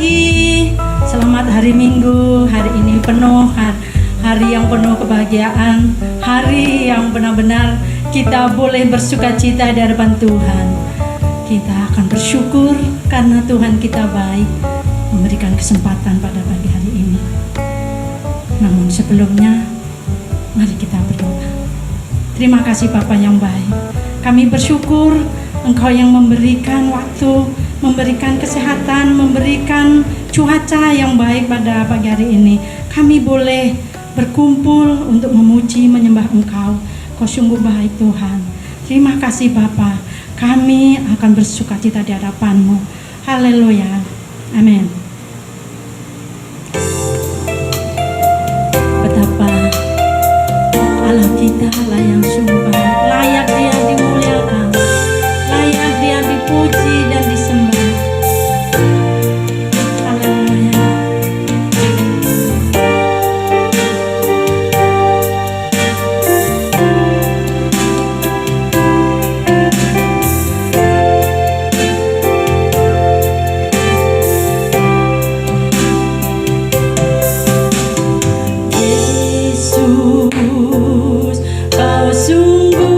pagi, selamat hari Minggu. Hari ini penuh hari yang penuh kebahagiaan, hari yang benar-benar kita boleh bersukacita di hadapan Tuhan. Kita akan bersyukur karena Tuhan kita baik, memberikan kesempatan pada pagi hari ini. Namun sebelumnya, mari kita berdoa. Terima kasih Bapa yang baik. Kami bersyukur Engkau yang memberikan waktu, memberikan kesehatan, memberikan cuaca yang baik pada pagi hari ini. Kami boleh berkumpul untuk memuji, menyembah Engkau. Kau sungguh baik Tuhan. Terima kasih Bapa. Kami akan bersukacita di hadapan-Mu. Haleluya. Amin. Betapa Allah kita Allah yang sungguh baik. Layak Dia dimuliakan, layak Dia dipuji dan disembah. Haleluya. Yesus, Kau sungguh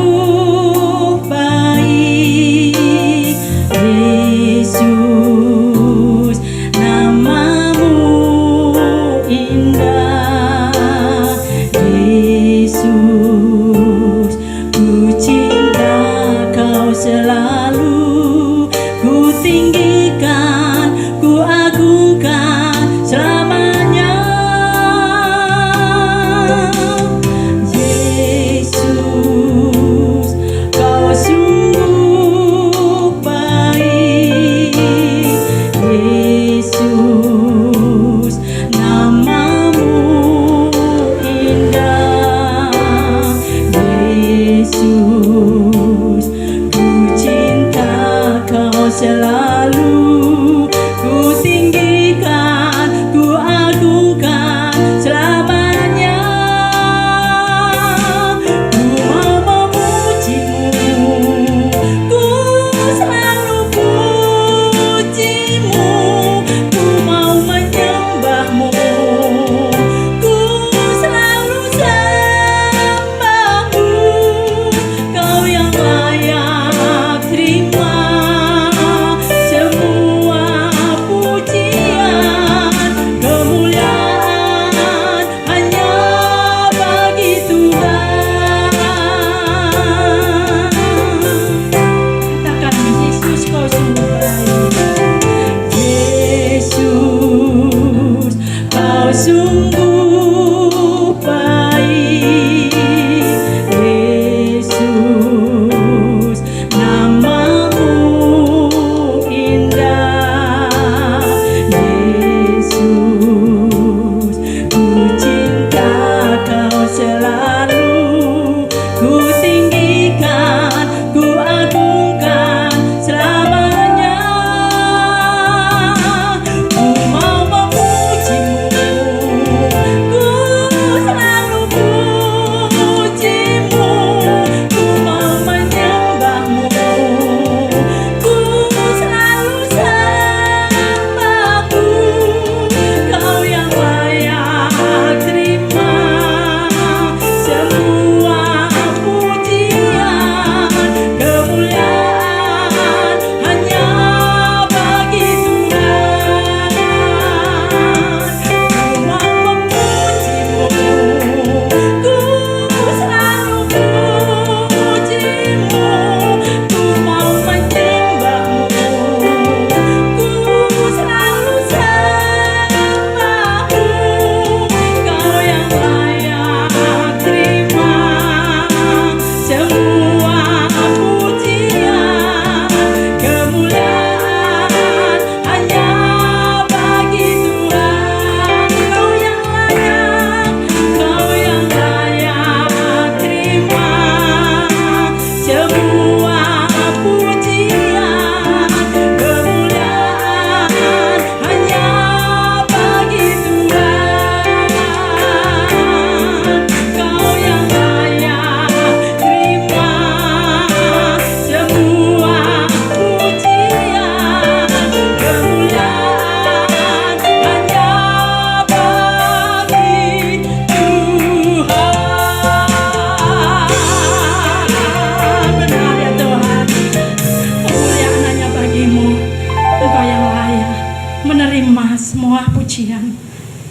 terima semua pujian.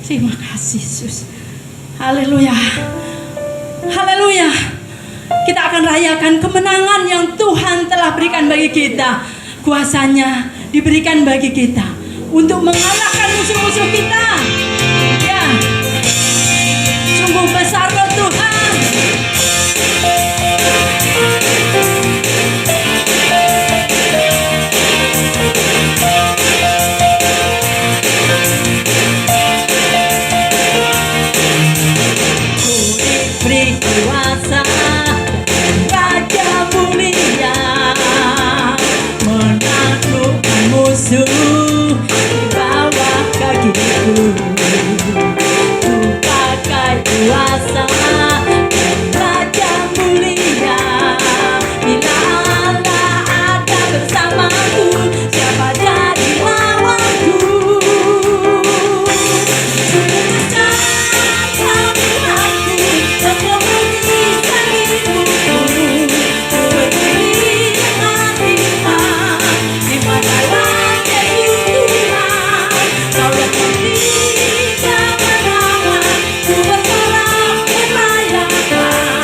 Terima kasih Yesus. Haleluya. Haleluya. Kita akan rayakan kemenangan yang Tuhan telah berikan bagi kita. Kuasanya diberikan bagi kita untuk mengalahkan musuh-musuh kita. Ya, sungguh besar roh Tuhan. Beri kuasa Raja mulia menaklukkan musuh di bawah kakiku. Ku pakai kuasa Raja mulia. Bila Allah ada bersamaku, siapa jadi lawanku? Sungguh besar Tuhanku, engkau menyisihkan hidupku. Ku berdiri dengan iman di padawan Yesus Tuhan. Kau yang memberi kemenangan, ku bersorak merayakan.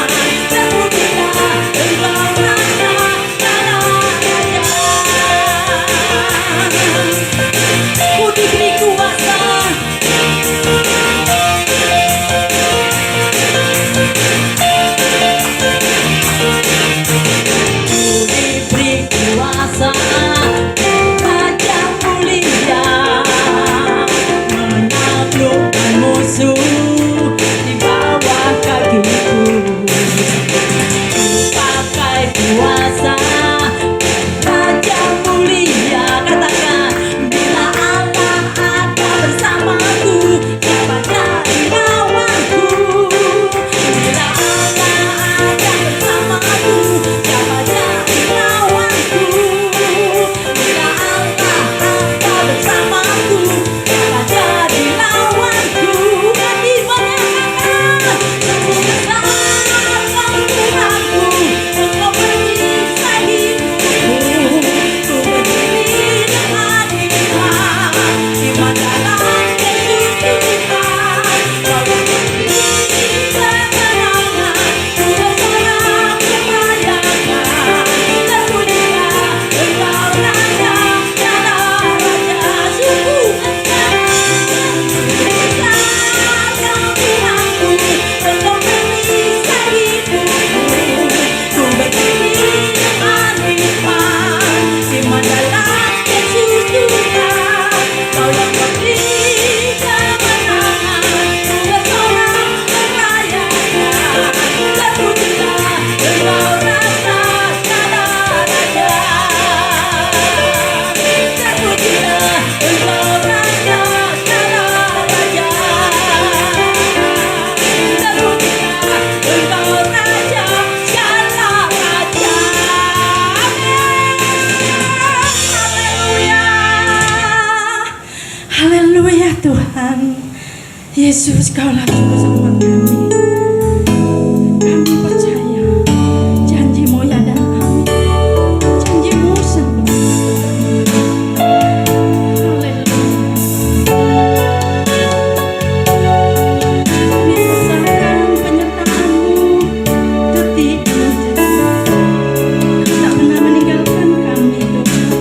Terpujilah Engkau Raja segala raja. Ku diberi kuasa. Ku diberi kuasa Raja mulia menaklukkan musuh di bawah kakiku. Ku pakai kuasa Raja mulia. Katakan, bila Allah ada bersamaku, siapa jadi lawanku? Bila Allah ada bersamaku, siapa jadi lawanku? Bila Allah ada bersamaku, siapa jadi lawanku? Hati menyatakan, sungguh besar Tuhanku, engkau menyisihkan hidupku. Ku berdiri dengan iman di padawan Yesus Tuhan. Kau yang memberi kemenangan, ku bersorak merayakan. Terpujilah Engkau Raja segala raja. Sungguh besar Tuhanku, engkau menyisihkan hidupku. Ku berdiri dengan iman di padawan Yesus Tuhan. Kau yang memberi kemenangan, ku bersorak merayakan. Terpujilah Engkau Raja segala raja. Terpujilah Engkau Raja segala raja. Terpujilah Engkau Raja segala raja. Haleluya. Haleluya Tuhan. Yesus, Kaulah juru selamat kami. Kami percaya janji-Mu ya dan kami. Janji-Mu sempurna. Haleluya. Kami rasakan penyertaan-Mu detik demi detik. Kau tak pernah meninggalkan kami Tuhan.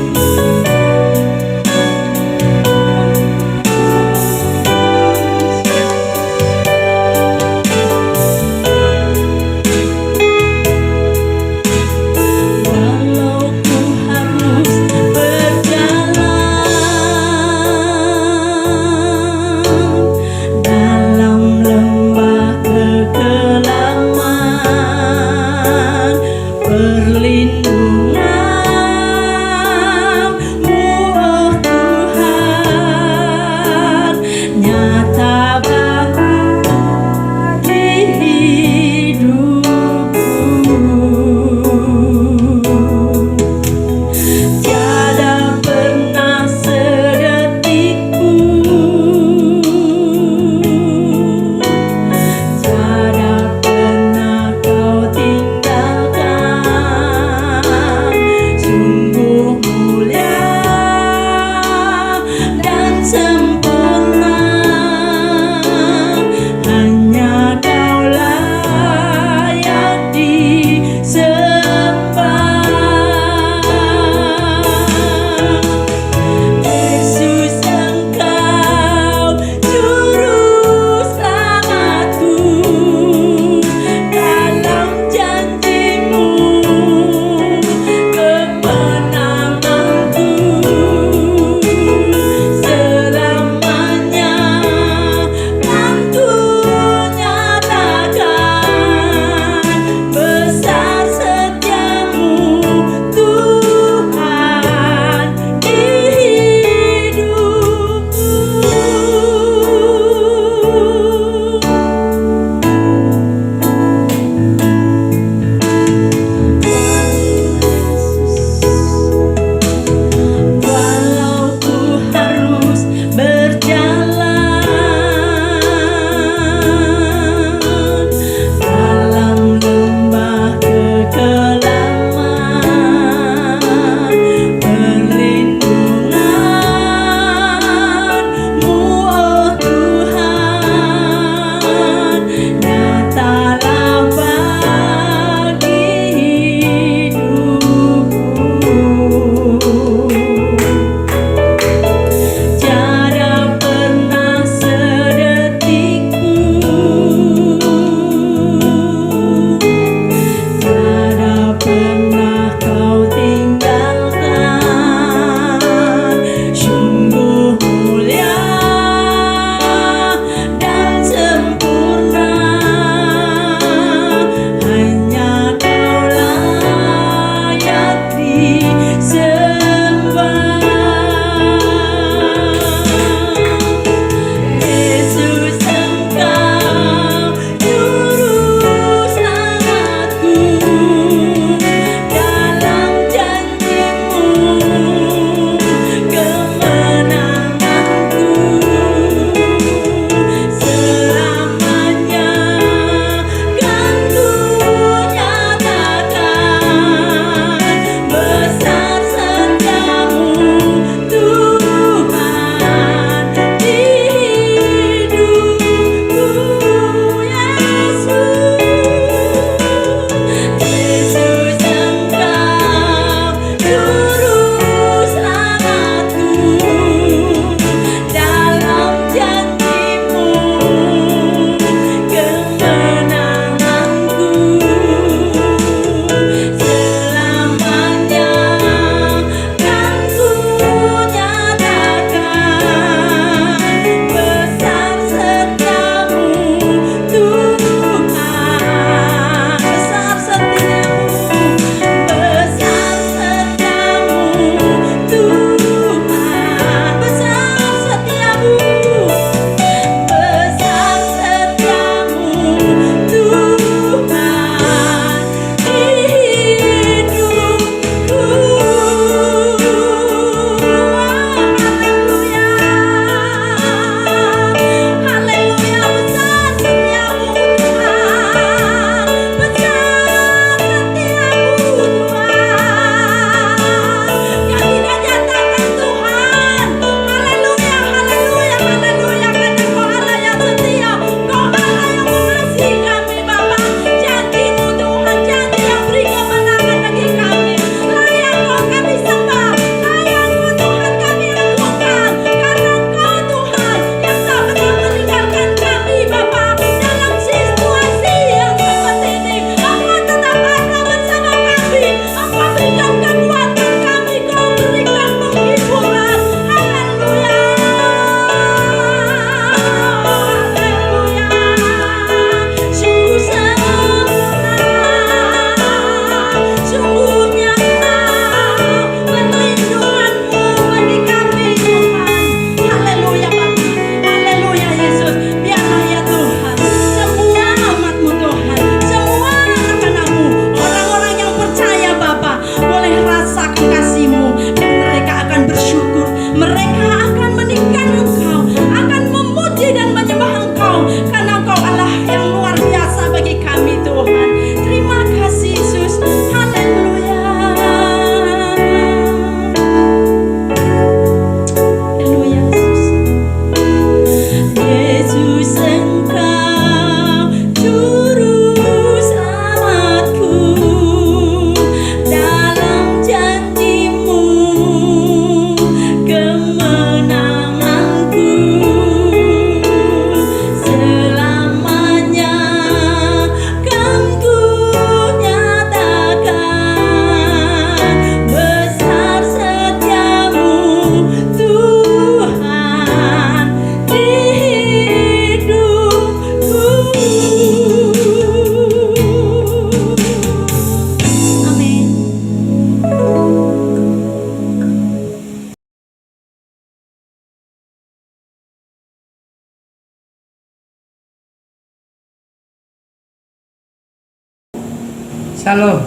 Salam.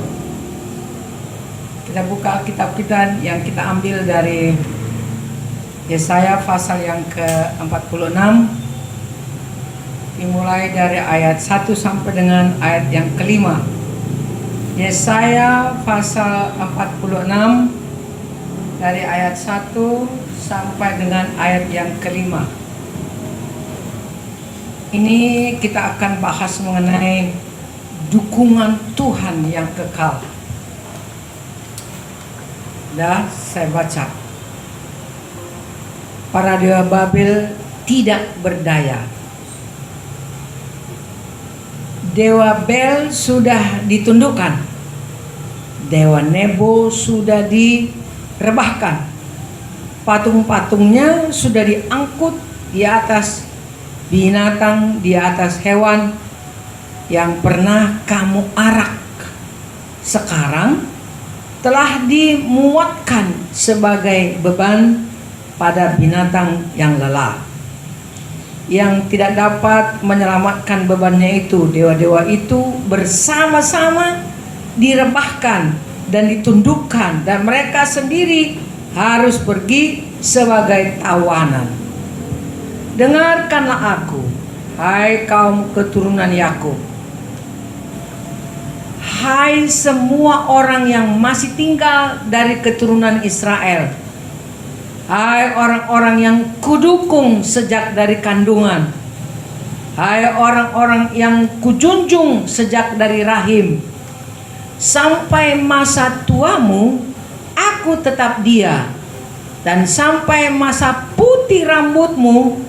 Kita buka Alkitab kita yang kita ambil dari Yesaya pasal yang ke-46, dimulai dari ayat 1 sampai dengan ayat yang kelima. Yesaya pasal 46 dari ayat 1 sampai dengan ayat yang kelima. Ini kita akan bahas mengenai dukungan Tuhan yang kekal. Dah saya baca. Para dewa Babel tidak berdaya. Dewa Bel sudah ditundukkan. Dewa Nebo sudah direbahkan. Patung-patungnya sudah diangkut di atas binatang, di atas hewan yang pernah kamu arak. Sekarang telah dimuatkan sebagai beban pada binatang yang lelah, yang tidak dapat menyelamatkan bebannya itu. Dewa-dewa itu bersama-sama direbahkan dan ditundukkan, dan mereka sendiri harus pergi sebagai tawanan. Dengarkanlah aku, hai kaum keturunan Yakub, hai semua orang yang masih tinggal dari keturunan Israel, hai orang-orang yang kudukung sejak dari kandungan, hai orang-orang yang kujunjung sejak dari rahim. Sampai masa tuamu aku tetap dia, dan sampai masa putih rambutmu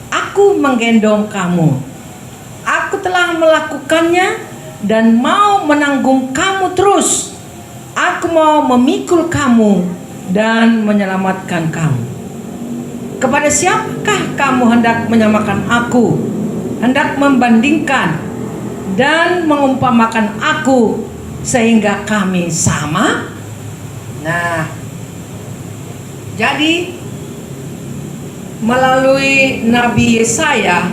aku menggendong kamu. Aku telah melakukannya dan mau menanggung kamu terus. Aku mau memikul kamu dan menyelamatkan kamu. Kepada siapakah kamu hendak menyamakan aku, hendak membandingkan dan mengumpamakan aku sehingga kami sama? Nah, jadi melalui Nabi Yesaya,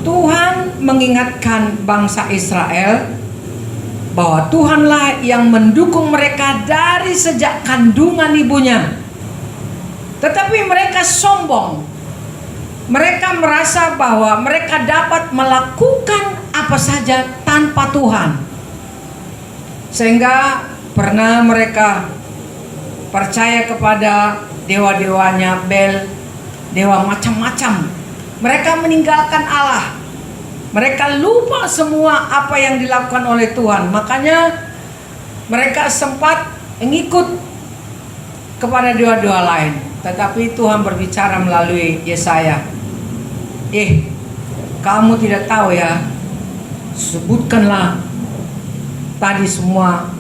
Tuhan mengingatkan bangsa Israel bahwa Tuhanlah yang mendukung mereka dari sejak kandungan ibunya. Tetapi mereka sombong. Mereka merasa bahwa mereka dapat melakukan apa saja tanpa Tuhan. Sehingga pernah mereka percaya kepada dewa-dewanya Bel, dewa macam-macam. Mereka meninggalkan Allah. Mereka lupa semua apa yang dilakukan oleh Tuhan. Makanya mereka sempat mengikut kepada dewa-dewa lain. Tetapi Tuhan berbicara melalui Yesaya. Kamu tidak tahu ya? Sebutkanlah tadi semua.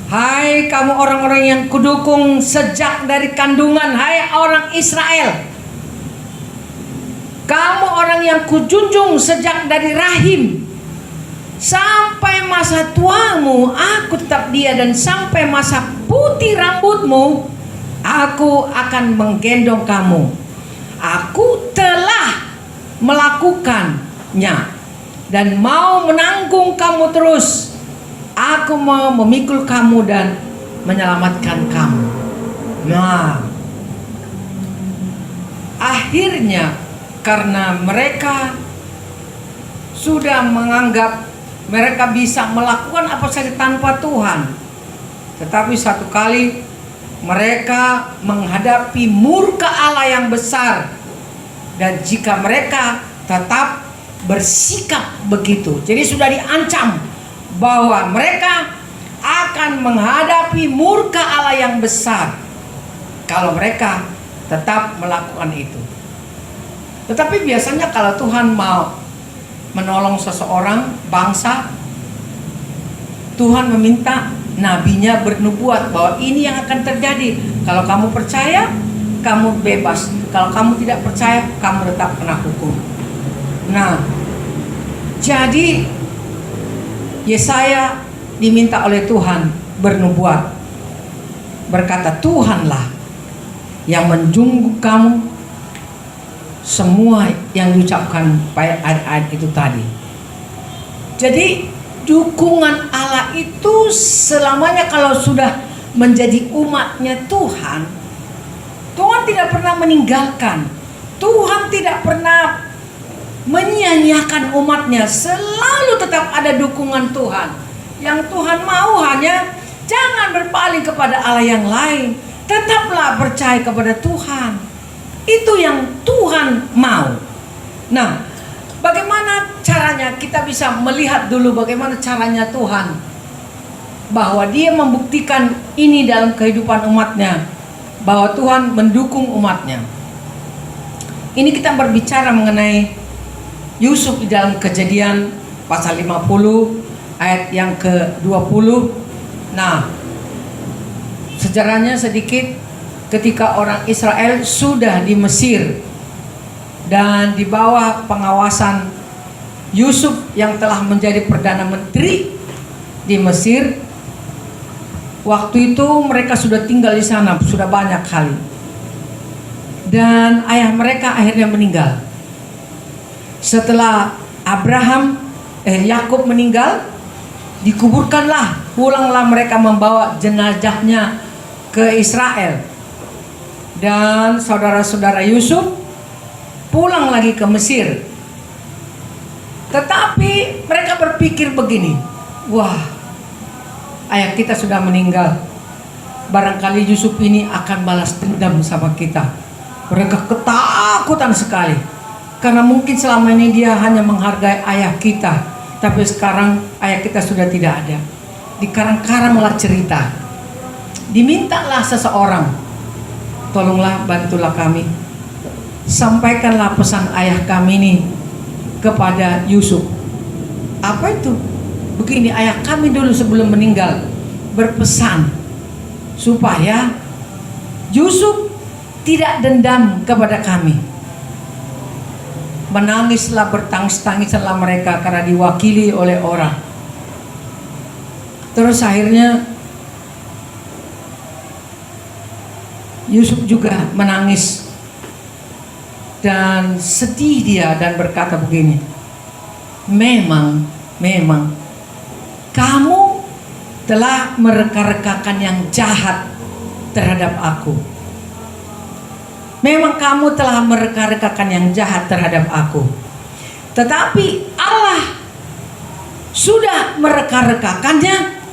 Hai kamu orang-orang yang kudukung sejak dari kandungan, hai orang Israel. Kamu orang yang kujunjung sejak dari rahim. Sampai masa tuamu aku tetap dia, dan sampai masa putih rambutmu aku akan menggendong kamu. Aku telah melakukannya dan mau menanggung kamu terus. Aku mau memikul kamu dan menyelamatkan kamu. Nah, akhirnya karena mereka sudah menganggap mereka bisa melakukan apa saja tanpa Tuhan, tetapi satu kali mereka menghadapi murka Allah yang besar. Dan jika mereka tetap bersikap begitu, jadi sudah diancam bahwa mereka akan menghadapi murka Allah yang besar kalau mereka tetap melakukan itu. Tetapi biasanya kalau Tuhan mau menolong seseorang, bangsa, Tuhan meminta nabinya bernubuat bahwa ini yang akan terjadi. Kalau kamu percaya, kamu bebas. Kalau kamu tidak percaya, kamu tetap kena hukum. Nah, jadi Yesaya diminta oleh Tuhan bernubuat, berkata, Tuhanlah yang menjunjung kamu. Semua yang diucapkan pada ayat-ayat itu tadi. Jadi dukungan Allah itu selamanya kalau sudah menjadi umatnya Tuhan, Tuhan tidak pernah meninggalkan. Tuhan tidak pernah menyia-nyiakan umatnya. Selalu tetap ada dukungan Tuhan. Yang Tuhan mau hanya jangan berpaling kepada Allah yang lain. Tetaplah percaya kepada Tuhan. Itu yang Tuhan mau. Nah, bagaimana caranya kita bisa melihat dulu bagaimana caranya Tuhan, bahwa Dia membuktikan ini dalam kehidupan umatnya, bahwa Tuhan mendukung umatnya. Ini kita berbicara mengenai Yusuf di dalam Kejadian pasal 50 ayat yang ke-20. Nah, sejarahnya sedikit. Ketika orang Israel sudah di Mesir dan di bawah pengawasan Yusuf yang telah menjadi Perdana Menteri di Mesir, waktu itu mereka sudah tinggal di sana sudah banyak kali. Dan ayah mereka akhirnya meninggal. Setelah Yakub meninggal, dikuburkanlah, pulanglah mereka membawa jenazahnya ke Israel. Dan saudara-saudara Yusuf pulang lagi ke Mesir. Tetapi mereka berpikir begini, wah, ayah kita sudah meninggal, barangkali Yusuf ini akan balas dendam sama kita. Mereka ketakutan sekali, karena mungkin selama ini dia hanya menghargai ayah kita, tapi sekarang ayah kita sudah tidak ada. Dikarang-karanglah cerita. Dimintalah seseorang, tolonglah bantulah kami, sampaikanlah pesan ayah kami ini kepada Yusuf. Apa itu? Begini, ayah kami dulu sebelum meninggal berpesan supaya Yusuf tidak dendam kepada kami. Menangislah, bertangis-tangislah mereka karena diwakili oleh orang. Terus akhirnya Yusuf juga menangis dan sedih dia dan berkata begini, memang kamu telah mereka-rekakan yang jahat terhadap aku. Memang kamu telah mereka-rekakan yang jahat terhadap aku. Tetapi Allah sudah mereka-rekakannya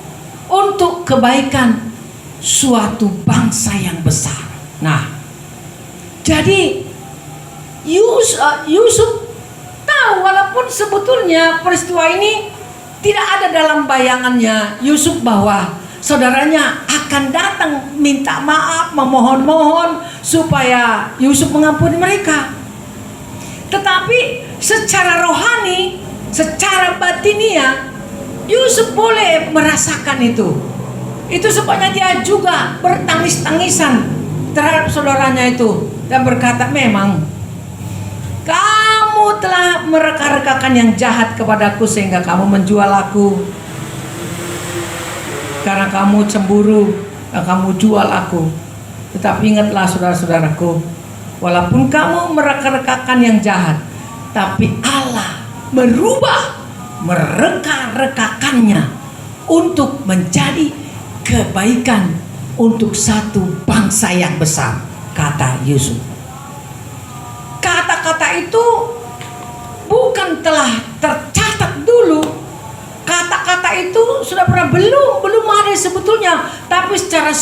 untuk kebaikan suatu bangsa yang besar. Nah, jadi Yusuf tahu, walaupun sebetulnya peristiwa ini tidak ada dalam bayangannya Yusuf bahwa saudaranya akan datang minta maaf, memohon-mohon supaya Yusuf mengampuni mereka. Tetapi secara rohani, secara batiniah, Yusuf boleh merasakan itu. Itu sebabnya dia juga bertangis-tangisan terhadap saudaranya itu dan berkata, memang kamu telah mereka-rekakan yang jahat kepadaku sehingga kamu menjual aku. Karena kamu cemburu dan kamu jual aku. Tetapi ingatlah saudara-saudaraku, walaupun kamu mereka-rekakan yang jahat, tapi Allah merubah mereka-rekakannya untuk menjadi kebaikan untuk satu bangsa yang besar, kata Yusuf. Kata-kata itu bukan telah tercatat dulu. Kata-kata itu sudah pernah belum ada sebetulnya, tapi secara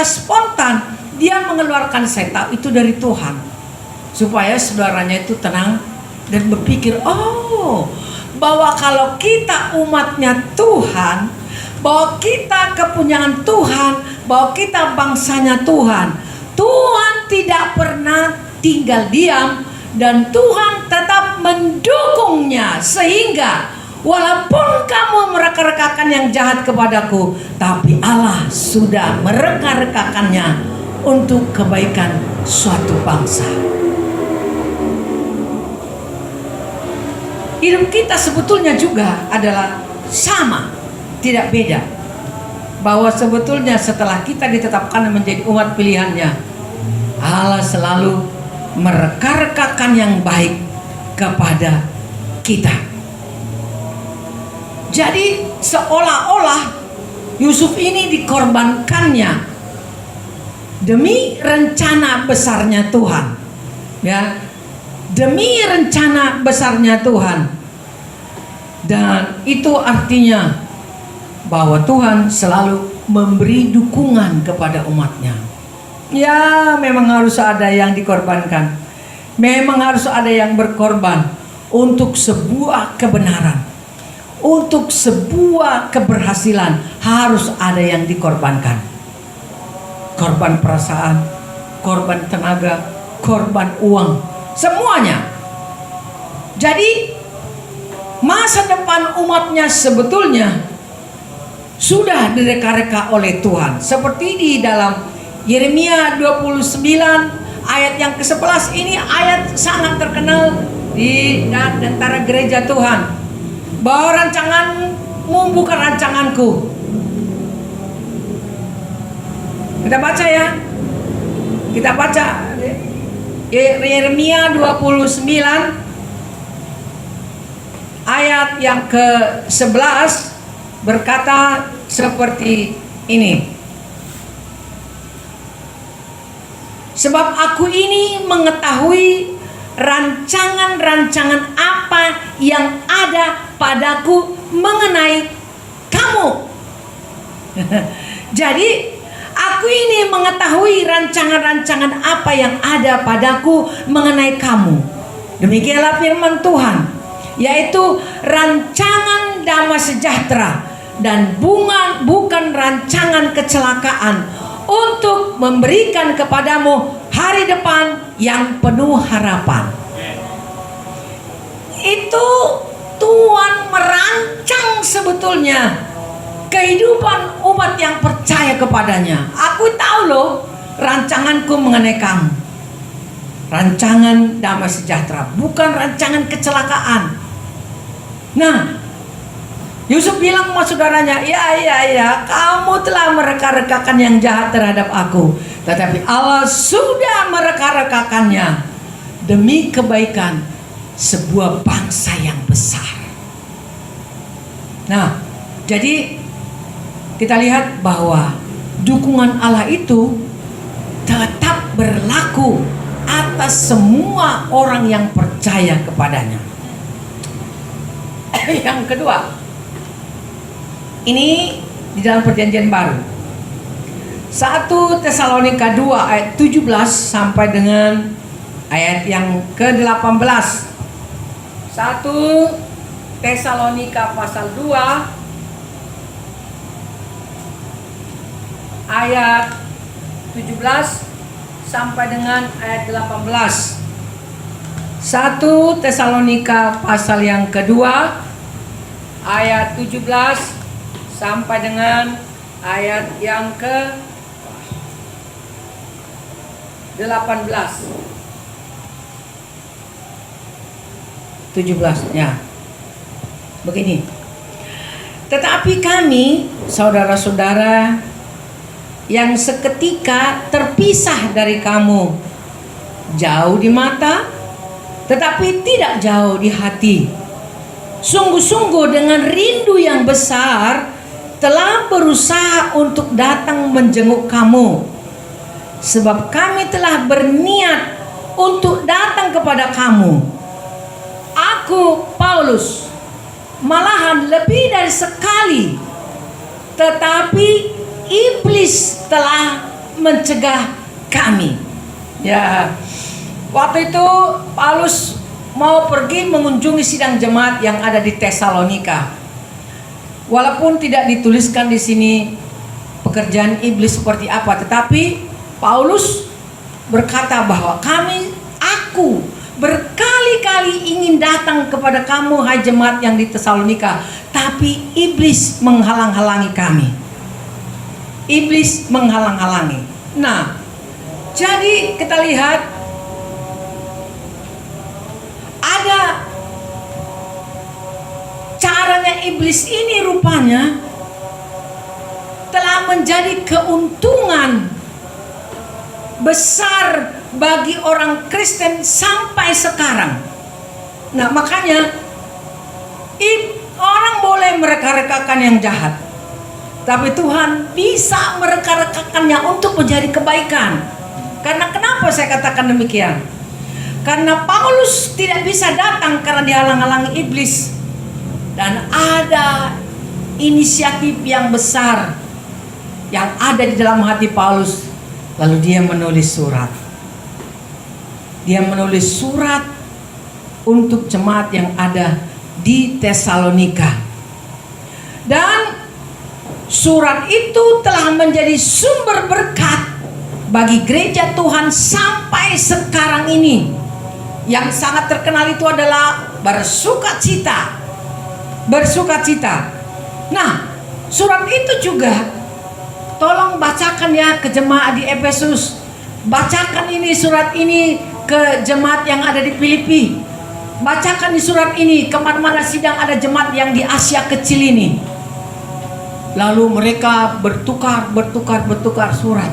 spontan dia mengeluarkan, saya tahu itu dari Tuhan, supaya saudaranya itu tenang dan berpikir, oh, bahwa kalau kita umatnya Tuhan, bahwa kita kepunyaan Tuhan, bahwa kita bangsanya Tuhan, Tuhan tidak pernah tinggal diam dan Tuhan tetap mendukungnya, sehingga walaupun kamu mereka-rekakan yang jahat kepadaku, tapi Allah sudah mereka-rekakannya untuk kebaikan suatu bangsa. Hidup kita sebetulnya juga adalah sama, tidak beda. Bahwa sebetulnya setelah kita ditetapkan menjadi umat pilihannya, Allah selalu mereka-rekakan yang baik kepada kita. Jadi seolah-olah Yusuf ini dikorbankannya demi rencana besarnya Tuhan. Ya, demi rencana besarnya Tuhan. Dan itu artinya bahwa Tuhan selalu memberi dukungan kepada umatnya. Ya, memang harus ada yang dikorbankan. Memang harus ada yang berkorban untuk sebuah kebenaran. Untuk sebuah keberhasilan harus ada yang dikorbankan. Korban perasaan, korban tenaga, korban uang, semuanya. Jadi masa depan umatnya sebetulnya sudah direka-reka oleh Tuhan. Seperti di dalam Yeremia 29 ayat yang ke-11, ini ayat sangat terkenal di antara gereja Tuhan. Bahwa rancanganmu bukan rancanganku. Kita baca ya. Kita baca Yeremia 29 ayat yang ke-11 berkata seperti ini. Sebab aku ini mengetahui rancangan-rancangan apa yang ada padaku mengenai kamu. Jadi aku ini mengetahui rancangan-rancangan apa yang ada padaku mengenai kamu. Demikianlah firman Tuhan, yaitu rancangan damai sejahtera dan bukan rancangan kecelakaan, untuk memberikan kepadamu hari depan yang penuh harapan. Itu Tuhan merancang sebetulnya kehidupan umat yang percaya kepadanya. Aku tahu loh rancanganku mengenai kamu. Rancangan damai sejahtera, bukan rancangan kecelakaan. Nah, Yusuf bilang sama saudaranya, ya, kamu telah mereka-rekakan yang jahat terhadap aku, tetapi Allah sudah mereka-rekakannya demi kebaikan sebuah bangsa yang besar. Nah, jadi kita lihat bahwa dukungan Allah itu tetap berlaku atas semua orang yang percaya kepadanya. Yang kedua, ini di dalam perjanjian baru. 1 Tesalonika 2 ayat 17 sampai dengan ayat yang ke-18. 1 Tesalonika pasal 2 ayat 17 sampai dengan ayat 18. 1 Tesalonika pasal yang kedua ayat 17 sampai dengan ayat yang ke 18. 17 ya. Begini. Tetapi kami, saudara-saudara yang seketika terpisah dari kamu, jauh di mata tetapi tidak jauh di hati, sungguh-sungguh dengan rindu yang besar telah berusaha untuk datang menjenguk kamu, sebab kami telah berniat untuk datang kepada kamu. Aku, Paulus, malahan lebih dari sekali, tetapi iblis telah mencegah kami. Ya, waktu itu Paulus mau pergi mengunjungi sidang jemaat yang ada di Tesalonika. Walaupun tidak dituliskan di sini pekerjaan iblis seperti apa, tetapi Paulus berkata bahwa aku berkali-kali ingin datang kepada kamu, hai jemaat yang di Tesalonika, tapi iblis menghalang-halangi kami. Iblis menghalang-halangi. Nah, jadi kita lihat ada caranya iblis ini rupanya telah menjadi keuntungan besar bagi orang Kristen sampai sekarang. Nah, makanya orang boleh boleh mereka-rekakan yang jahat, tapi Tuhan bisa mereka-rekakannya untuk menjadi kebaikan. Karena kenapa saya katakan demikian? Karena Paulus tidak bisa datang karena dihalang-halangi iblis. Dan ada inisiatif yang besar yang ada di dalam hati Paulus. Lalu dia menulis surat. Dia menulis surat untuk jemaat yang ada di Tesalonika. Dan surat itu telah menjadi sumber berkat bagi gereja Tuhan sampai sekarang ini. Yang sangat terkenal itu adalah bersukacita. Bersukacita. Nah, surat itu juga tolong bacakan ya ke jemaat di Efesus. Bacakan ini surat ini ke jemaat yang ada di Filipi. Bacakan di surat ini kemana-mana sidang ada jemaat yang di Asia Kecil ini. Lalu mereka bertukar surat.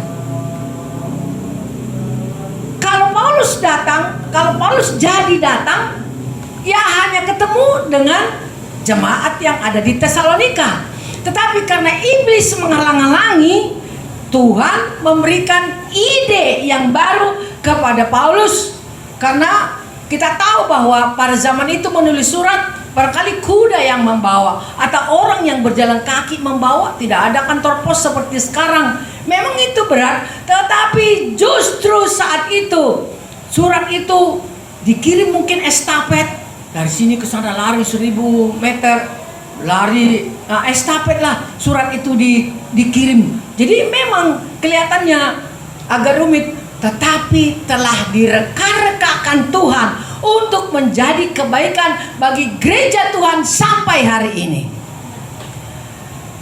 Kalau Paulus jadi datang, ya hanya ketemu dengan jemaat yang ada di Tesalonika. Tetapi karena iblis menghalang-halangi, Tuhan memberikan ide yang baru kepada Paulus. Karena kita tahu bahwa pada zaman itu menulis surat barangkali kuda yang membawa atau orang yang berjalan kaki membawa. Tidak ada kantor pos seperti sekarang. Memang itu berat, tetapi justru saat itu surat itu dikirim mungkin estafet dari sini ke sana, lari 1000 meter, lari estafet lah, surat itu dikirim. Jadi memang kelihatannya agak rumit, tetapi telah direka-rekakan Tuhan untuk menjadi kebaikan bagi gereja Tuhan sampai hari ini.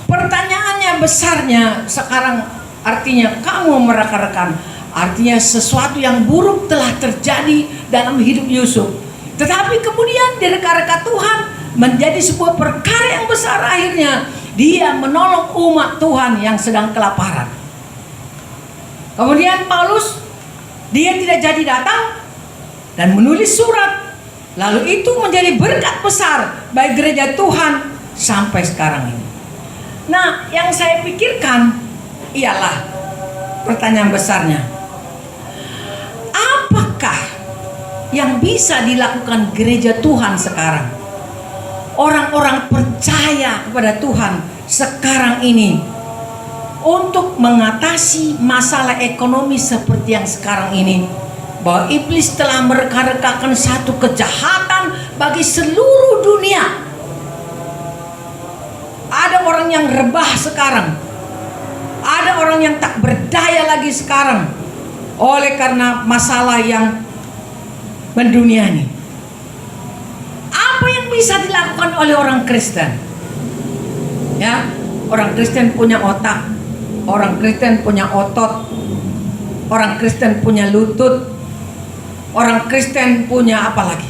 Pertanyaannya besarnya sekarang, artinya kamu mereka-rekan, artinya sesuatu yang buruk telah terjadi dalam hidup Yusuf. Tetapi kemudian direka-reka Tuhan menjadi sebuah perkara yang besar. Akhirnya dia menolong umat Tuhan yang sedang kelaparan. Kemudian Paulus, dia tidak jadi datang dan menulis surat. Lalu itu menjadi berkat besar bagi gereja Tuhan sampai sekarang ini. Nah, yang saya pikirkan ialah pertanyaan besarnya, apakah yang bisa dilakukan gereja Tuhan sekarang? Orang-orang percaya kepada Tuhan sekarang ini untuk mengatasi masalah ekonomi seperti yang sekarang ini, bahwa iblis telah mereka-rekakan satu kejahatan bagi seluruh dunia. Ada orang yang rebah sekarang, ada orang yang tak berdaya lagi sekarang oleh karena masalah yang menduniani. Apa yang bisa dilakukan oleh orang Kristen? Ya, orang Kristen punya otak, orang Kristen punya otot, orang Kristen punya lutut, orang Kristen punya apa lagi?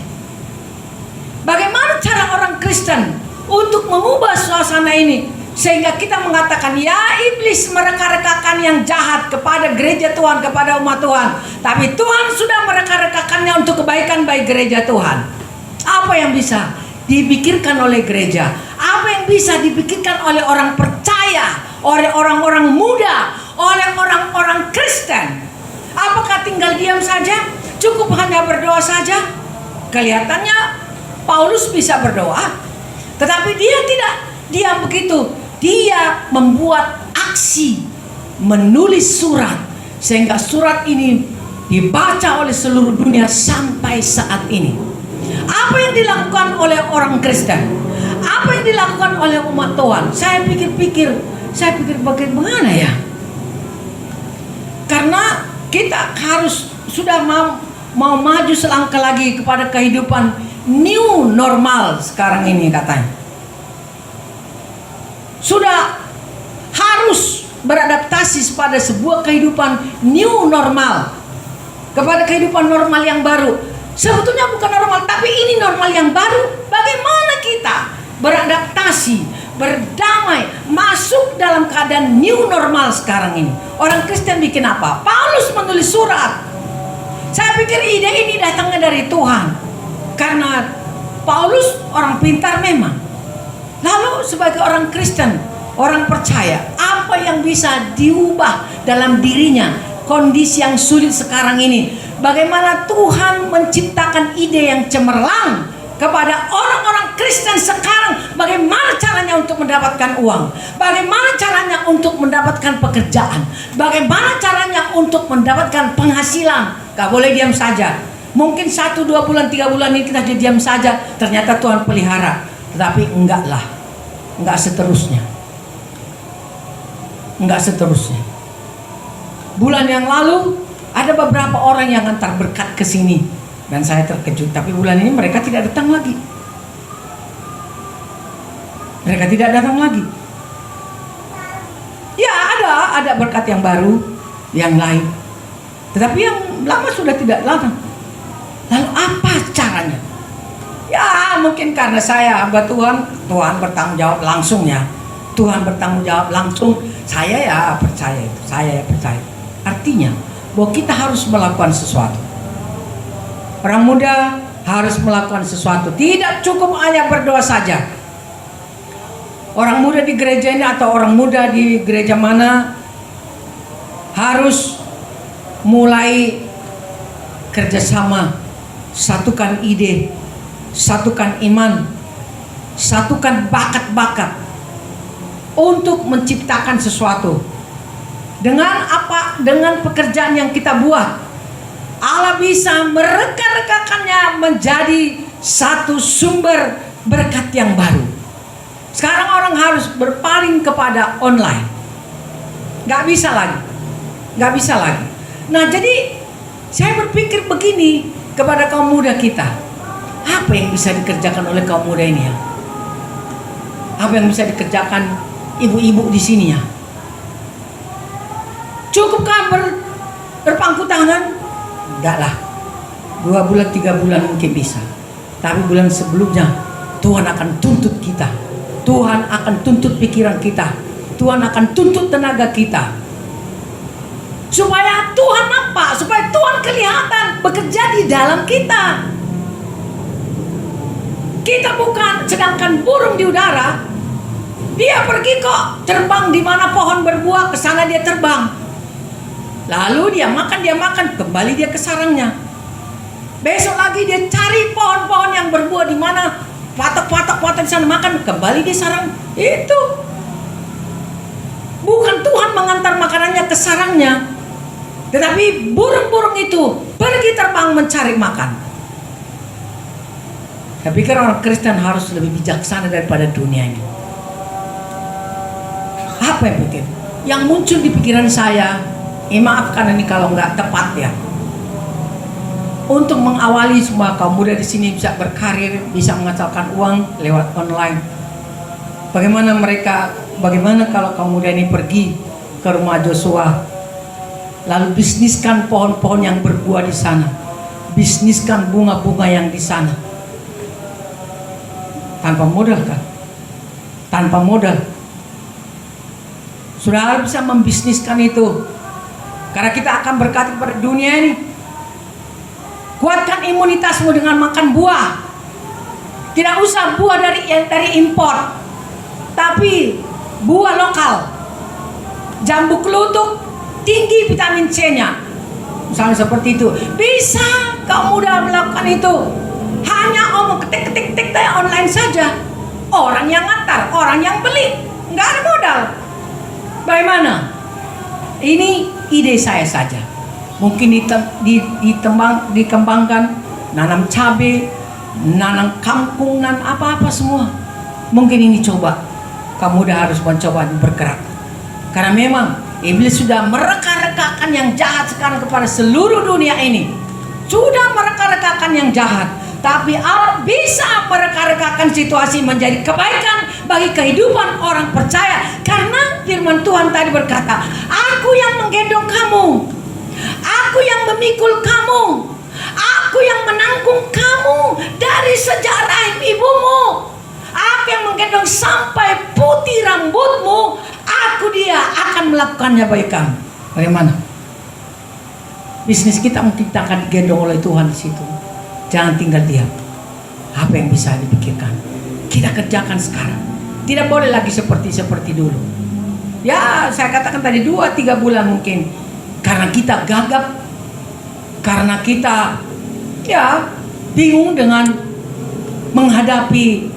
Bagaimana cara orang Kristen untuk mengubah suasana ini sehingga kita mengatakan, ya iblis mereka-rekakan yang jahat kepada gereja Tuhan, kepada umat Tuhan, tapi Tuhan sudah mereka-rekakannya untuk kebaikan bagi gereja Tuhan. Apa yang bisa dipikirkan oleh gereja? Apa yang bisa dipikirkan oleh orang percaya, oleh orang-orang muda, oleh orang-orang Kristen? Apakah tinggal diam saja? Cukup hanya berdoa saja? Kelihatannya Paulus bisa berdoa, tetapi dia tidak diam begitu. Dia membuat aksi, menulis surat, sehingga surat ini dibaca oleh seluruh dunia sampai saat ini. Apa yang dilakukan oleh orang Kristen? Apa yang dilakukan oleh umat Tuhan? Saya pikir bagaimana ya? Karena kita harus sudah mau maju selangkah lagi kepada kehidupan new normal sekarang ini katanya. Sudah harus beradaptasi pada sebuah kehidupan new normal, kepada kehidupan normal yang baru. Sebetulnya bukan normal, tapi ini normal yang baru. Bagaimana kita beradaptasi, berdamai, masuk dalam keadaan new normal sekarang ini? Orang Kristen bikin apa? Paulus menulis surat. Saya pikir ide ini datangnya dari Tuhan, karena Paulus orang pintar memang. Lalu sebagai orang Kristen, orang percaya, apa yang bisa diubah dalam dirinya kondisi yang sulit sekarang ini? Bagaimana Tuhan menciptakan ide yang cemerlang kepada orang-orang Kristen sekarang? Bagaimana caranya untuk mendapatkan uang? Bagaimana caranya untuk mendapatkan pekerjaan? Bagaimana caranya untuk mendapatkan penghasilan? Gak boleh diam saja. Mungkin 1, 2 bulan, 3 bulan ini kita diam saja, ternyata Tuhan pelihara. Tetapi enggak seterusnya. Enggak seterusnya. Bulan yang lalu ada beberapa orang yang antar berkat ke sini dan saya terkejut, tapi bulan ini mereka tidak datang lagi. Mereka tidak datang lagi. Ya, ada berkat yang baru, yang lain. Tetapi yang lama sudah tidak datang. Lalu apa caranya? Ya, mungkin karena saya hamba Tuhan bertanggung jawab langsung ya. Tuhan bertanggung jawab langsung. Saya ya percaya itu. Saya ya percaya. Artinya bahwa kita harus melakukan sesuatu. Orang muda harus melakukan sesuatu. Tidak cukup hanya berdoa saja. Orang muda di gereja ini atau orang muda di gereja mana harus mulai kerjasama, satukan ide, satukan iman, satukan bakat-bakat untuk menciptakan sesuatu. Dengan apa? Dengan pekerjaan yang kita buat, Allah bisa mereka-rekakannya menjadi satu sumber berkat yang baru. Sekarang orang harus berpaling kepada online. Gak bisa lagi. Nah, jadi saya berpikir begini kepada kaum muda kita. Apa yang bisa dikerjakan oleh kaum muda ini ya? Apa yang bisa dikerjakan ibu-ibu di sini ya? Cukupkah berpangku tangan? Enggak lah. 2 bulan, 3 bulan mungkin bisa. Tapi bulan sebelumnya Tuhan akan tuntut kita. Tuhan akan tuntut pikiran kita. Tuhan akan tuntut tenaga kita. Supaya Tuhan apa? Supaya Tuhan kelihatan bekerja di dalam kita. Kita bukan sedangkan burung di udara. Dia pergi kok, terbang di mana pohon berbuah, ke sana dia terbang. Lalu dia makan, kembali dia ke sarangnya. Besok lagi dia cari pohon-pohon yang berbuah di mana, patok-patok di sana makan, kembali di sarang. Itu bukan Tuhan mengantar makanannya ke sarangnya, tetapi burung-burung itu pergi terbang mencari makan. Saya pikir orang Kristen harus lebih bijaksana daripada dunia ini. Apa yang pikir? Yang muncul di pikiran saya, maafkan ini kalau nggak tepat ya. Untuk mengawali semua kaum muda di sini bisa berkarir, bisa menghasilkan uang lewat online. Bagaimana kalau kaum muda ini pergi ke rumah Joshua, lalu bisniskan pohon-pohon yang berbuah di sana, bisniskan bunga-bunga yang di sana. Tanpa modal kan? Tanpa modal. Sudah bisa membisniskan itu. Karena kita akan berkati pada dunia ini. Kuatkan imunitasmu dengan makan buah. Tidak usah buah dari impor, tapi buah lokal. Jambu kelutuk tinggi vitamin C-nya. Misalnya seperti itu. Bisa kaum muda melakukan itu. Hanya omong ketik online saja. Orang yang ngantar, orang yang beli, nggak ada modal. Bagaimana? Ini ide saya saja. Mungkin dikembangkan, nanam cabai, nanam kangkung, dan apa-apa semua. Mungkin ini coba. Kamu udah harus mencoba bergerak. Karena memang iblis sudah mereka-rekakan yang jahat sekarang kepada seluruh dunia ini. Sudah mereka-rekakan yang jahat. Tapi Allah bisa mereka-rekakan situasi menjadi kebaikan bagi kehidupan orang percaya. Karena firman Tuhan tadi berkata, aku yang menggendong kamu, aku yang memikul kamu, aku yang menanggung kamu dari sejak rahim ibumu, aku yang menggendong sampai putih rambutmu, aku dia akan melakukannya bagi kamu. Bagaimana? Bisnis kita mungkin akan digendong oleh Tuhan di situ. Jangan tinggal diam. Apa yang bisa dipikirkan, kita kerjakan sekarang. Tidak boleh lagi seperti dulu. Ya, saya katakan tadi 2-3 bulan mungkin. Karena kita gagap, karena kita ya bingung dengan menghadapi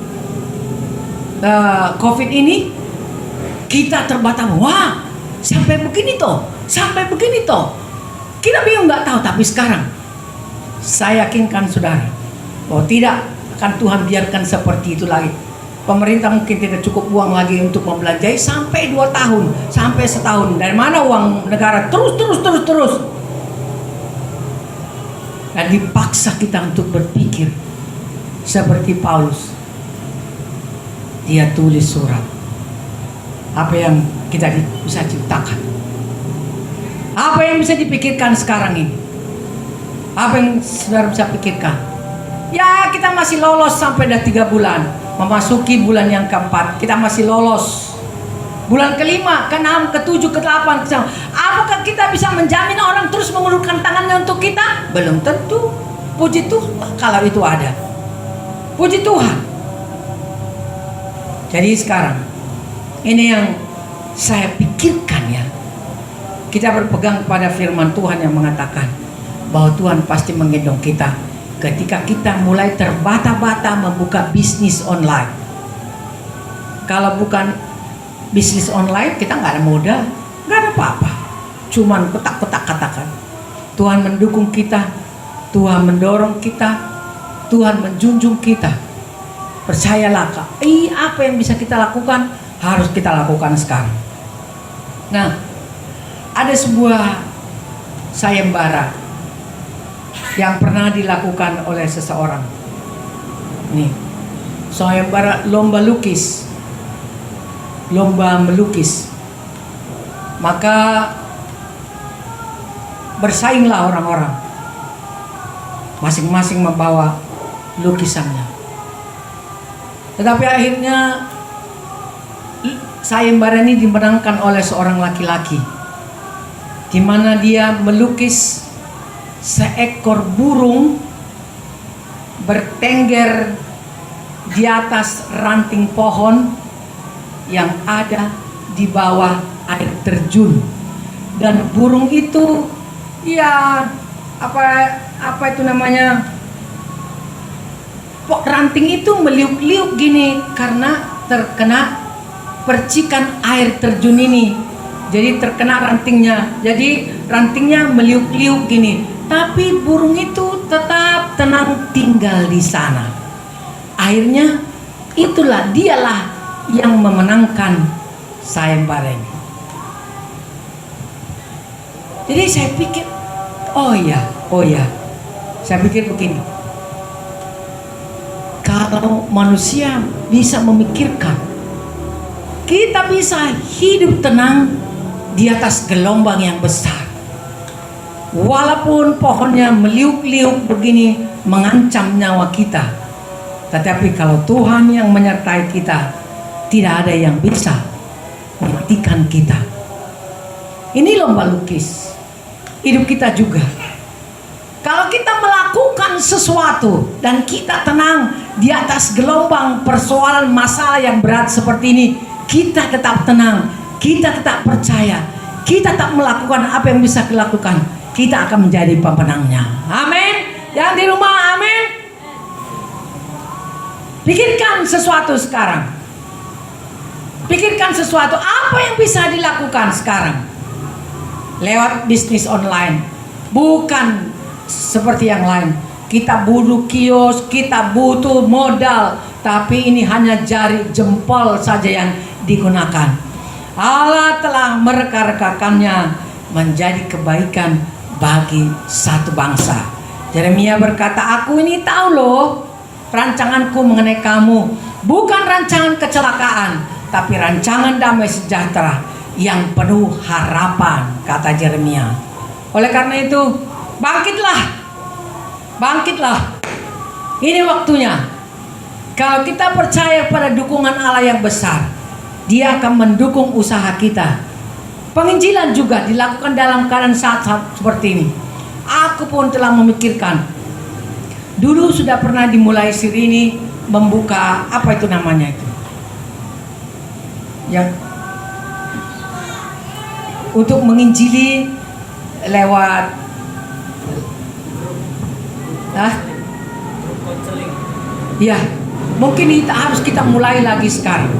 COVID ini, kita terbatas. Wah, sampai begini toh. Kita bingung, nggak tahu. Tapi sekarang saya yakinkan saudara bahwa tidak akan Tuhan biarkan seperti itu lagi. Pemerintah mungkin tidak cukup uang lagi untuk membelanjai sampai 2 tahun, sampai setahun. Dari mana uang negara terus. Dan dipaksa kita untuk berpikir seperti Paulus. Dia tulis surat. Apa yang kita bisa ciptakan? Apa yang bisa dipikirkan sekarang ini? Apa yang saudara bisa pikirkan? Ya, kita masih lolos sampai dah 3 bulan. Memasuki bulan yang keempat, kita masih lolos. Bulan kelima, ke-6, ke-7, ke-8, ke-9. Apakah kita bisa menjamin orang terus mengulurkan tangannya untuk kita? Belum tentu. Puji Tuhan kalau itu ada. Puji Tuhan. Jadi sekarang, ini yang saya pikirkan ya. Kita berpegang pada firman Tuhan yang mengatakan bahwa Tuhan pasti menggendong kita ketika kita mulai terbata-bata membuka bisnis online. Kalau bukan bisnis online, kita nggak ada modal, nggak ada apa-apa. Cuman kotak-kotak katakan. Tuhan mendukung kita, Tuhan mendorong kita, Tuhan menjunjung kita. Percayalah Kak, apa yang bisa kita lakukan, harus kita lakukan sekarang. Nah, ada sebuah sayembara yang pernah dilakukan oleh seseorang. Nih, sayembara lomba melukis. Maka bersainglah orang-orang, masing-masing membawa lukisannya. Tetapi akhirnya sayembara ini dimenangkan oleh seorang laki-laki, di mana dia melukis seekor burung bertengger di atas ranting pohon yang ada di bawah air terjun. Dan burung itu ya apa itu namanya, ranting itu meliuk-liuk gini karena terkena percikan air terjun ini. Jadi terkena rantingnya, jadi rantingnya meliuk-liuk gini. Tapi burung itu tetap tenang tinggal di sana. Akhirnya dialah yang memenangkan sayembara ini. Jadi saya pikir, oh ya, saya pikir begini. Kalau manusia bisa memikirkan, kita bisa hidup tenang di atas gelombang yang besar. Walaupun pohonnya meliuk-liuk begini mengancam nyawa kita, tetapi kalau Tuhan yang menyertai kita, tidak ada yang bisa mematikan kita. Ini lomba lukis hidup kita juga. Kalau kita melakukan sesuatu dan kita tenang di atas gelombang persoalan masalah yang berat seperti ini, kita tetap tenang, kita tetap percaya, kita tetap melakukan apa yang bisa dilakukan, kita akan menjadi pemenangnya. Amin. Yang di rumah, amin. Pikirkan sesuatu sekarang. Pikirkan sesuatu apa yang bisa dilakukan sekarang lewat bisnis online. Bukan seperti yang lain. Kita butuh kios, kita butuh modal, tapi ini hanya jari jempol saja yang digunakan. Allah telah mereka-rekakannya menjadi kebaikan bagi satu bangsa. Yeremia berkata, aku ini tahu loh rancanganku mengenai kamu, bukan rancangan kecelakaan, tapi rancangan damai sejahtera yang penuh harapan, kata Yeremia. Oleh karena itu, bangkitlah. Ini waktunya. Kalau kita percaya pada dukungan Allah yang besar, Dia akan mendukung usaha kita. Penginjilan juga dilakukan dalam keadaan saat-saat seperti ini. Aku pun telah memikirkan. Dulu sudah pernah dimulai Sirini membuka apa itu namanya itu, ya, untuk menginjili lewat ya, mungkin harus kita mulai lagi sekarang.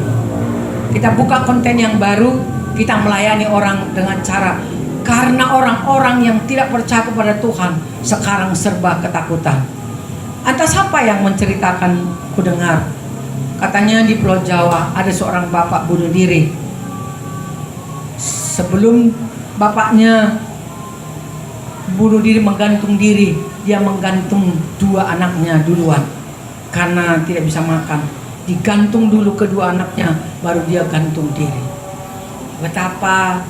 Kita buka konten yang baru, kita melayani orang dengan cara, karena orang-orang yang tidak percaya kepada Tuhan sekarang serba ketakutan. Entah siapa yang menceritakan, ku dengar, katanya di Pulau Jawa ada seorang bapak bunuh diri. Sebelum bapaknya bunuh diri, menggantung diri, dia menggantung 2 anaknya duluan karena tidak bisa makan. Digantung dulu kedua anaknya, baru dia gantung diri. Betapa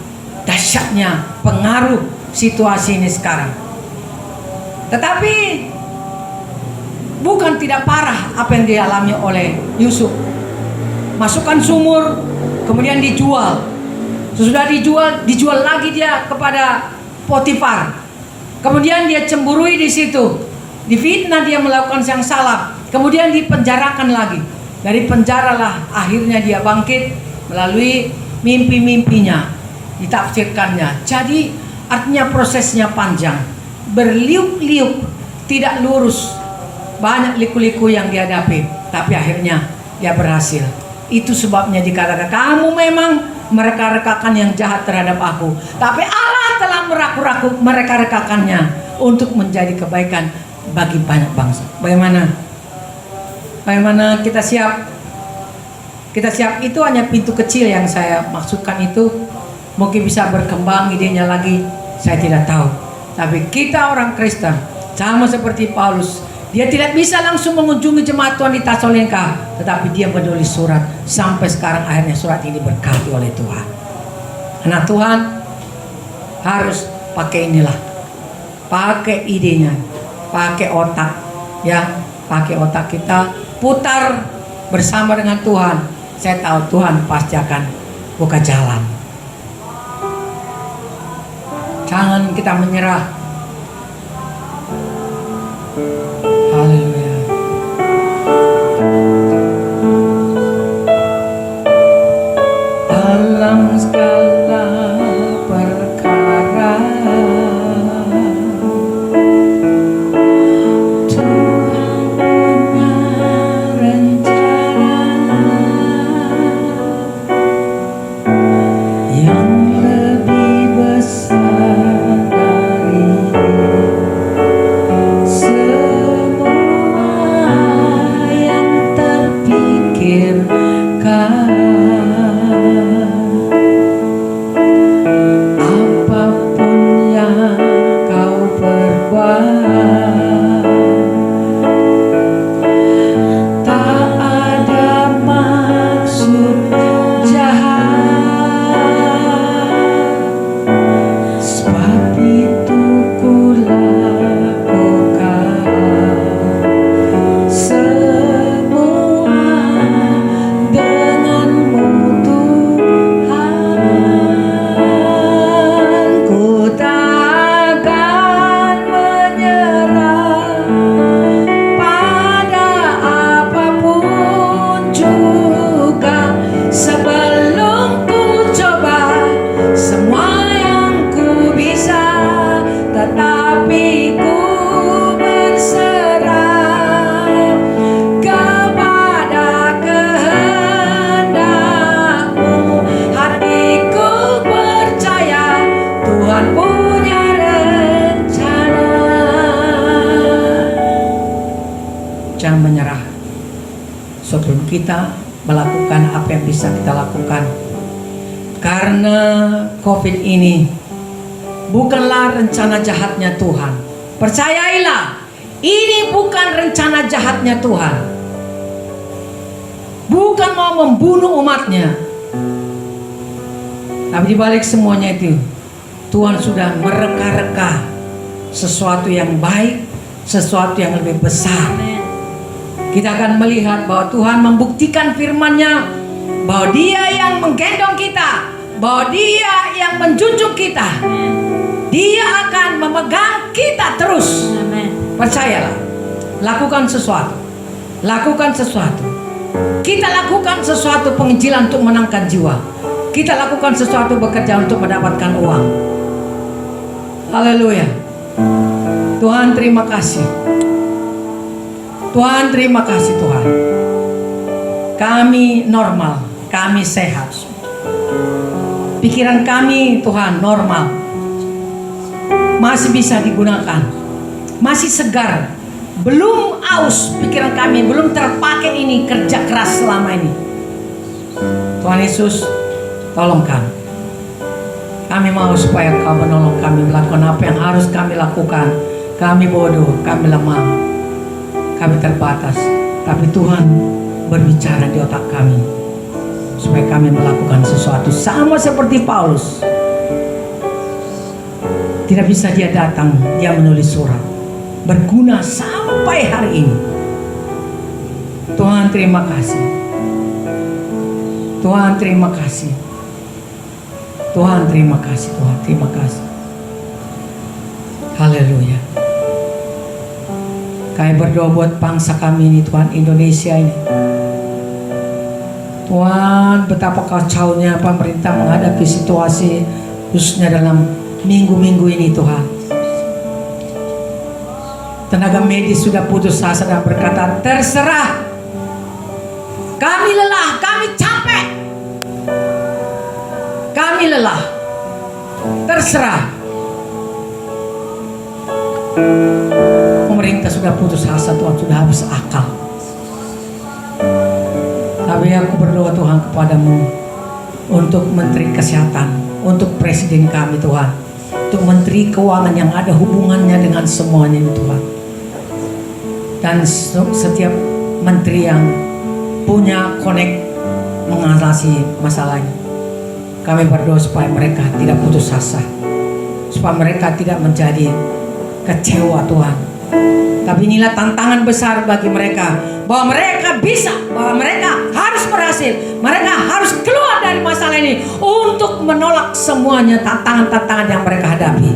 dahsyatnya pengaruh situasi ini sekarang. Tetapi bukan tidak parah apa yang dialami oleh Yusuf. Masukkan sumur, kemudian dijual. Sesudah dijual lagi dia kepada Potifar. Kemudian dia cemburui di situ, difitnah, dia melakukan yang salah, kemudian dipenjarakan lagi. Dari penjaralah akhirnya dia bangkit melalui mimpi-mimpinya, ditafsirkannya. Jadi artinya prosesnya panjang, berliuk-liuk, tidak lurus, banyak liku-liku yang dihadapi, tapi akhirnya dia berhasil. Itu sebabnya dikatakan, kamu memang mereka-rekakan yang jahat terhadap aku, tapi Allah telah mereka-rekakannya untuk menjadi kebaikan bagi banyak bangsa. Bagaimana kita siap? Kita siap itu hanya pintu kecil yang saya maksudkan itu. Mungkin bisa berkembang idenya lagi, saya tidak tahu. Tapi kita orang Kristen sama seperti Paulus, dia tidak bisa langsung mengunjungi jemaat Tuhan di Tesalonika, tetapi dia menulis surat. Sampai sekarang akhirnya surat ini berkati oleh Tuhan. Anak Tuhan harus pakai inilah, pakai idenya, pakai otak, ya, pakai otak kita, putar bersama dengan Tuhan. Saya tahu Tuhan pasti akan buka jalan. Jangan kita menyerah. Haleluya. Dalam segala perkara Tuhan punya rencana yang lebih besar dari semua yang terpikirkan. Apapun yang kau perbuat, tak ada maksud jahat, sebab itu kulakukan semua denganmu Tuhan. Ku takkan menyerah pada apapun juga, sebelum ku coba semua yang ku bisa, tetapi ku berserah kepada kehendak-Mu. Hatiku percaya Tuhan punya rencana. Jangan menyerah sebelum kita melakukan apa yang bisa kita lakukan. Karena COVID ini bukanlah rencana jahatnya Tuhan. Percayailah, ini bukan rencana jahatnya Tuhan. Bukan mau membunuh umatnya. Tapi dibalik semuanya itu, Tuhan sudah mereka-reka sesuatu yang baik, sesuatu yang lebih besar. Kita akan melihat bahwa Tuhan membuktikan firman-Nya, bahwa Dia yang menggendong kita, bahwa Dia yang menjunjung kita. Dia akan memegang kita terus. Amin. Percayalah, lakukan sesuatu, lakukan sesuatu. Kita lakukan sesuatu penginjilan untuk menangkan jiwa. Kita lakukan sesuatu bekerja untuk mendapatkan uang. Haleluya. Tuhan terima kasih. Tuhan terima kasih Tuhan. Kami normal, kami sehat. Pikiran kami Tuhan normal. Masih bisa digunakan. Masih segar. Belum aus pikiran kami, belum terpakai ini kerja keras selama ini. Tuhan Yesus, tolong kami. Kami mau supaya Kau menolong kami melakukan apa yang harus kami lakukan. Kami bodoh, kami lemah, kami terbatas. Tapi Tuhan berbicara di otak kami supaya kami melakukan sesuatu sama seperti Paulus. Tidak bisa dia datang, dia menulis surat, berguna sampai hari ini. Tuhan terima kasih. Tuhan terima kasih. Tuhan terima kasih. Tuhan terima kasih. Haleluya. Kami berdoa buat bangsa kami ini Tuhan, Indonesia ini. Tuhan, betapa kacaunya pemerintah menghadapi situasi khususnya dalam minggu-minggu ini Tuhan. Tenaga medis sudah putus asa dan berkata, terserah. Kami lelah, kami capek. Kami lelah. Terserah. Pemerintah sudah putus asa Tuhan, sudah habis akal. Tapi aku berdoa Tuhan kepadamu untuk Menteri Kesehatan, untuk Presiden kami Tuhan, untuk Menteri Keuangan yang ada hubungannya dengan semuanya ini Tuhan, dan setiap menteri yang punya connect mengatasi masalah ini. Kami berdoa supaya mereka tidak putus asa, supaya mereka tidak menjadi kecewa Tuhan. Tapi inilah tantangan besar bagi mereka, bahwa mereka bisa, bahwa mereka harus berhasil, mereka harus keluar dari masalah ini untuk menolak semuanya tantangan-tantangan yang mereka hadapi.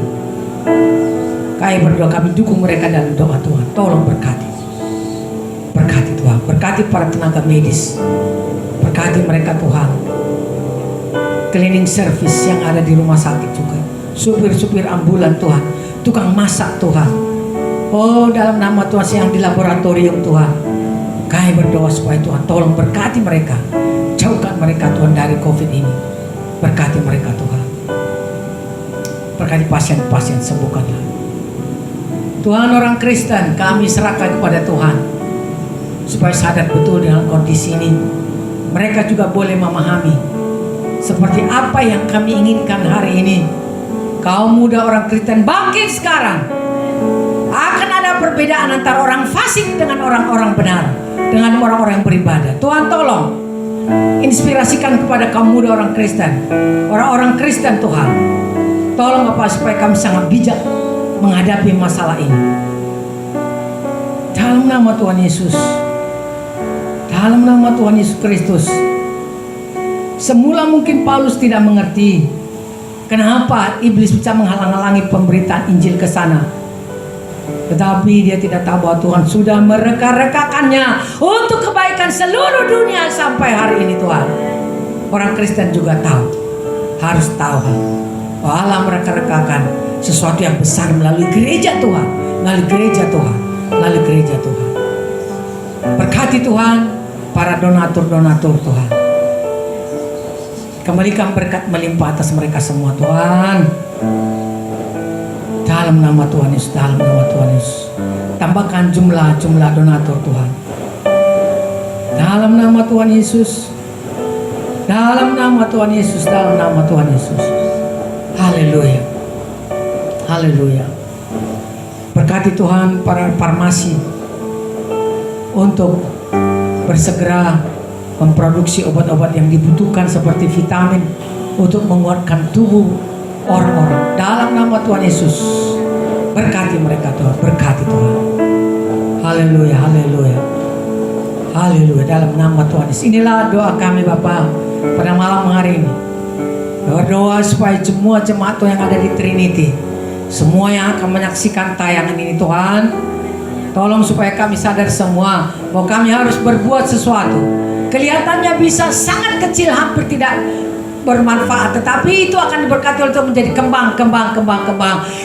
Kami berdoa, kami dukung mereka dalam doa Tuhan. Tolong berkati. Berkati Tuhan, berkati para tenaga medis, berkati mereka Tuhan. Cleaning service yang ada di rumah sakit juga, supir-supir ambulan Tuhan, tukang masak Tuhan. Oh, dalam nama Tuhan yang di laboratorium Tuhan, kami berdoa supaya Tuhan tolong berkati mereka, jauhkan mereka Tuhan dari COVID ini. Berkati mereka Tuhan, berkati pasien-pasien, sembuhkanlah Tuhan. Orang Kristen kami serahkan kepada Tuhan supaya sadar betul dengan kondisi ini. Mereka juga boleh memahami seperti apa yang kami inginkan hari ini. Kaum muda orang Kristen bangkit sekarang. Akan ada perbedaan antara orang fasik dengan orang-orang benar, dengan orang-orang yang beribadah. Tuhan tolong inspirasikan kepada kaum muda orang Kristen, orang-orang Kristen Tuhan. Tolong Bapak supaya kami sangat bijak menghadapi masalah ini. Dalam nama Tuhan Yesus, dalam nama Tuhan Yesus Kristus. Semula mungkin Paulus tidak mengerti kenapa iblis bisa menghalang-halangi pemberitaan Injil ke sana. Tetapi dia tidak tahu bahwa Tuhan sudah mereka-rekakannya untuk kebaikan seluruh dunia sampai hari ini Tuhan. Orang Kristen juga tahu, harus tahu bahwa Allah mereka-rekakan sesuatu yang besar melalui gereja Tuhan, melalui gereja Tuhan, melalui gereja Tuhan. Berkati Tuhan para donatur-donatur Tuhan. Kembalikan berkat melimpah atas mereka semua Tuhan. Dalam nama Tuhan Yesus, dalam nama Tuhan Yesus. Tambahkan jumlah donatur Tuhan. Dalam nama Tuhan Yesus. Dalam nama Tuhan Yesus, dalam nama Tuhan Yesus. Haleluya. Haleluya. Berkati Tuhan para farmasi untuk bersegera memproduksi obat-obat yang dibutuhkan seperti vitamin untuk menguatkan tubuh orang-orang. Dalam nama Tuhan Yesus, berkati mereka Tuhan, berkati Tuhan. Haleluya, haleluya, haleluya. Dalam nama Tuhan Yesus. Inilah doa kami Bapa pada malam hari ini. Berdoa supaya semua jemaat Tuhan yang ada di Trinity, semua yang akan menyaksikan tayangan ini Tuhan, Tolong supaya kami sadar semua bahwa kami harus berbuat sesuatu. Kelihatannya bisa sangat kecil, hampir tidak bermanfaat, tetapi itu akan diberkati untuk menjadi kembang.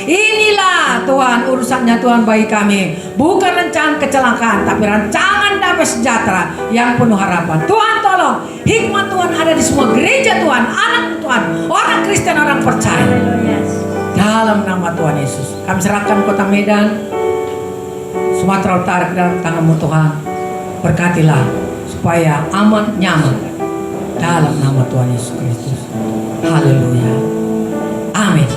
Inilah Tuhan, urusannya Tuhan bagi kami, bukan rancangan kecelakaan, tapi rancangan damai sejahtera yang penuh harapan. Tuhan tolong, hikmat Tuhan ada di semua gereja Tuhan, anak Tuhan, orang Kristen, orang percaya. Dalam nama Tuhan Yesus, kami serahkan kota Medan, Sumatera Utara ke dalam tangan-Mu Tuhan. Berkatilah supaya aman, nyaman, dalam nama Tuhan Yesus Kristus. Haleluya. Amin.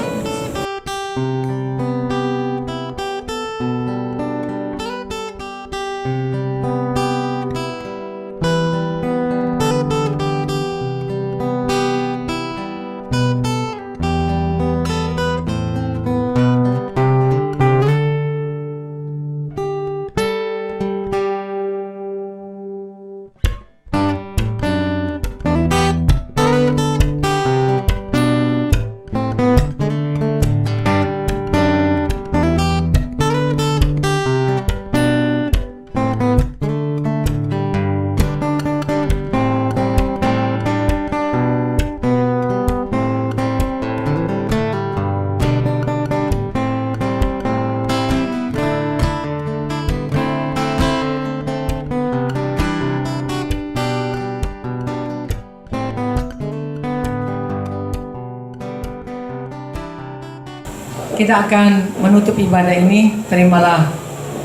Kita akan menutup ibadah ini. Terimalah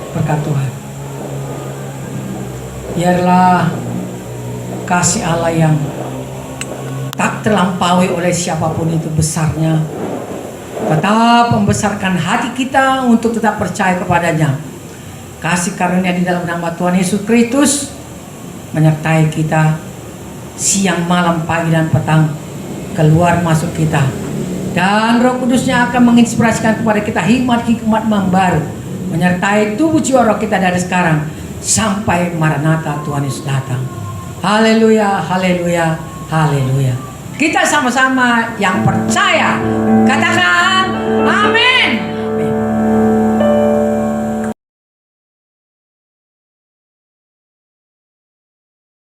berkat Tuhan. Biarlah kasih Allah yang tak terlampaui oleh siapapun itu besarnya, tetap membesarkan hati kita untuk tetap percaya kepadanya. Kasih karunia di dalam nama Tuhan Yesus Kristus menyertai kita siang, malam, pagi, dan petang, keluar masuk kita. Dan Roh Kudusnya akan menginspirasikan kepada kita hikmat-hikmat baru, menyertai tubuh jiwa roh kita dari sekarang sampai Maranatha Tuhan Yesus datang. Haleluya, haleluya, haleluya. Kita sama-sama yang percaya katakan amin.